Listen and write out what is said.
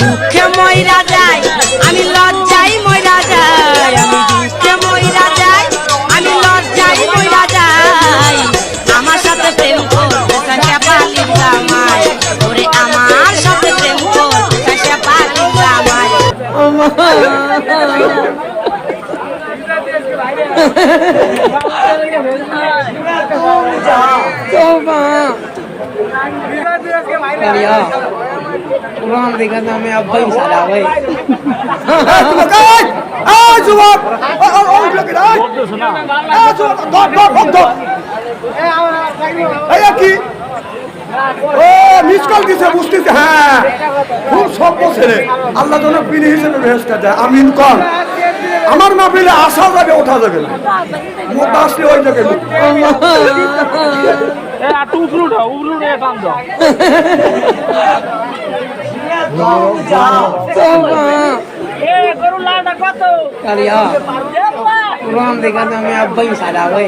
দুঃখে মইরা যাই, আমি লজ্জাই মইরা যাই, আমি দুঃখে মইরা যাই, আমি লজ্জাই মইরা যাই। আমার সাথে প্রেম করতে চাইছে পালির জামাই, ওরে আমার সাথে প্রেম করতে চাইছে পালির জামাই। देखा था मैं अब भाई साला भाई মিসকল দিছে বুঝতেছে। হ্যাঁ খুব সভ্য ছেলে, আল্লাহ যেন পিড়ি হিসেবে ভেস্টা যায়। আমিন কর। আমার মাহফিলে আসা যাবে ওঠা যাবে না, মোটা আসলে ওই যাবে। देखा था मैं अब भाई साला भाई